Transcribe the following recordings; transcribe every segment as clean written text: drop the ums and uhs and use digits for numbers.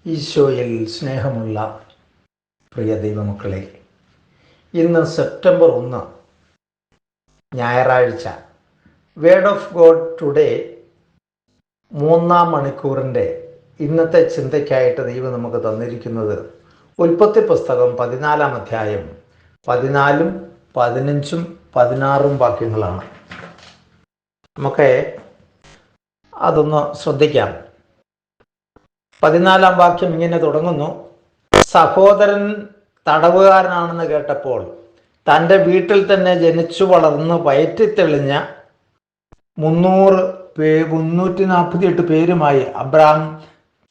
ഈശോയിൽ സ്നേഹമുള്ള പ്രിയ ദൈവമക്കളെ, ഇന്ന് സെപ്റ്റംബർ 1 ഞായറാഴ്ച. വേർഡ് ഓഫ് ഗോഡ് ടുഡേ 3-ാം മണിക്കൂറിൻ്റെ ഇന്നത്തെ ചിന്തയ്ക്കായിട്ട് ദൈവം നമുക്ക് തന്നിരിക്കുന്നത് ഉൽപ്പത്തി പുസ്തകം 14-ാം അധ്യായം 14, 15, 16 വാക്യങ്ങളാണ്. നമുക്ക് അതൊന്ന് ശ്രദ്ധിക്കാം. 14-ാം വാക്യം ഇങ്ങനെ തുടങ്ങുന്നു: സഹോദരൻ തടവുകാരനാണെന്ന് കേട്ടപ്പോൾ തൻ്റെ വീട്ടിൽ തന്നെ ജനിച്ചു വളർന്ന് വയറ്റിത്തെളിഞ്ഞ 348 പേരുമായി അബ്രാം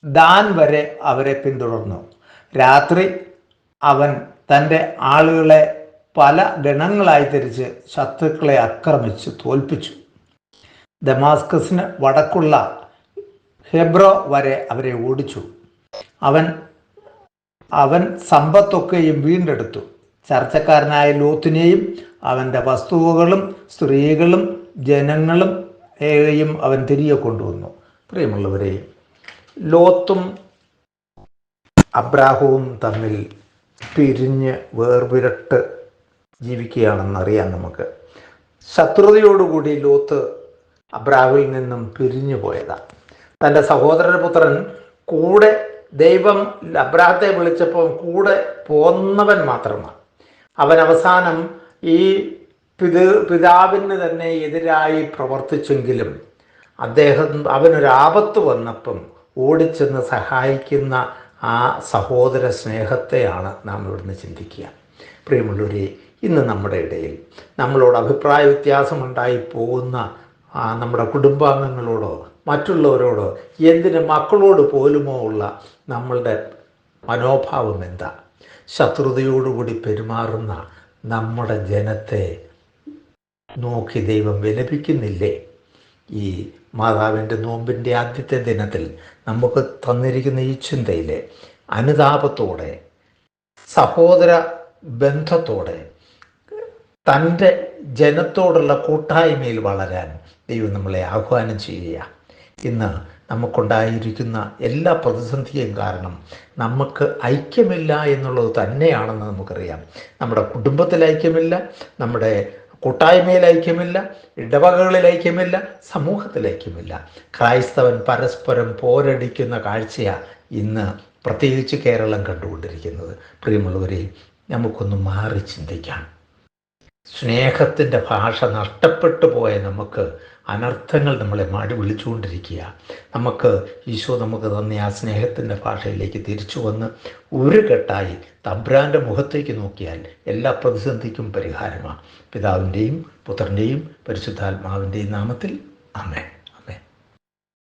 ദാൻ വരെ അവരെ പിന്തുടർന്നു. രാത്രി അവൻ തൻ്റെ ആളുകളെ പല ഗണങ്ങളായി തിരിച്ച് ശത്രുക്കളെ ആക്രമിച്ച് തോൽപ്പിച്ചു. ദമാസ്കസിന് വടക്കുള്ള ഹെബ്രോ വരെ അവരെ ഓടിച്ചു. അവൻ സമ്പത്തൊക്കെയും വീണ്ടെടുത്തു. ചർച്ചക്കാരനായ ലോത്തിനെയും അവൻ്റെ വസ്തുവകളും സ്ത്രീകളും ജനങ്ങളും അവൻ തിരികെ കൊണ്ടുവന്നു. പ്രിയമുള്ളവരെ, ലോത്തും അബ്രാഹവും തമ്മിൽ പിരിഞ്ഞ് വേർവിരട്ട് ജീവിക്കുകയാണെന്നറിയാം നമുക്ക്. ശത്രുതയോടുകൂടി ലോത്ത് അബ്രാഹുവിൽ നിന്നും പിരിഞ്ഞു പോയതാണ്. തൻ്റെ സഹോദരപുത്രൻ കൂടെ, ദൈവം അബ്രാഹത്തെ വിളിച്ചപ്പോൾ കൂടെ പോന്നവൻ മാത്രമാണ്. അവൻ അവസാനം ഈ പിതാവിന് തന്നെ എതിരായി പ്രവർത്തിച്ചെങ്കിലും അവനൊരാപത്ത് വന്നപ്പം ഓടിച്ചെന്ന് സഹായിക്കുന്ന ആ സഹോദര സ്നേഹത്തെയാണ് നാം ഇവിടുന്ന് ചിന്തിക്കുക. പ്രിയമുള്ളവരെ, ഇന്ന് നമ്മുടെ ഇടയിൽ നമ്മളോട് അഭിപ്രായ വ്യത്യാസമുണ്ടായി പോകുന്ന നമ്മുടെ കുടുംബാംഗങ്ങളോടോ മറ്റുള്ളവരോടോ, എന്തിന് മക്കളോട് പോലുമോ ഉള്ള നമ്മളുടെ മനോഭാവം എന്താ? ശത്രുതയോടുകൂടി പെരുമാറുന്ന നമ്മുടെ ജനത്തെ നോക്കി ദൈവം വിലപിക്കുന്നില്ലേ? ഈ മാതാവിൻ്റെ നോമ്പിൻ്റെ ആദ്യത്തെ ദിനത്തിൽ നമുക്ക് തന്നിരിക്കുന്ന ഈ ചിന്തയിലെ അനുതാപത്തോടെ, സഹോദര ബന്ധത്തോടെ, തൻ്റെ ജനത്തോടുള്ള കൂട്ടായ്മയിൽ വളരാൻ ദൈവം നമ്മളെ ആഹ്വാനം ചെയ്യുക. ഇന്ന് നമുക്കുണ്ടായിരിക്കുന്ന എല്ലാ പ്രതിസന്ധിയും കാരണം നമുക്ക് ഐക്യമില്ല എന്നുള്ളത് തന്നെയാണെന്ന് നമുക്കറിയാം. നമ്മുടെ കുടുംബത്തിൽ ഐക്യമില്ല, നമ്മുടെ കൂട്ടായ്മയിൽ ഐക്യമില്ല, ഇടവകകളിൽ ഐക്യമില്ല, സമൂഹത്തിൽ ഐക്യമില്ല. ക്രൈസ്തവൻ പരസ്പരം പോരടിക്കുന്ന കാഴ്ചയാണ് ഇന്ന് പ്രത്യേകിച്ച് കേരളം കണ്ടുകൊണ്ടിരിക്കുന്നത്. പ്രിയമുള്ളവരെ, നമുക്കൊന്ന് മാറി ചിന്തിക്കാം. സ്നേഹത്തിൻ്റെ ഭാഷ നഷ്ടപ്പെട്ടു പോയ നമുക്ക് അനർത്ഥങ്ങൾ നമ്മളെ മാടി വിളിച്ചുകൊണ്ടിരിക്കുക. നമുക്ക് ഈശോ നമുക്ക് തന്ന ആ സ്നേഹത്തിൻ്റെ ഭാഷയിലേക്ക് തിരിച്ചു വന്ന് ഒരു കെട്ടായി തമ്പുരാൻ്റെ മുഖത്തേക്ക് നോക്കിയാൽ എല്ലാ പ്രതിസന്ധിക്കും പരിഹാരമാണ്. പിതാവിൻ്റെയും പുത്രൻ്റെയും പരിശുദ്ധാത്മാവിൻ്റെയും നാമത്തിൽ ആമേൻ.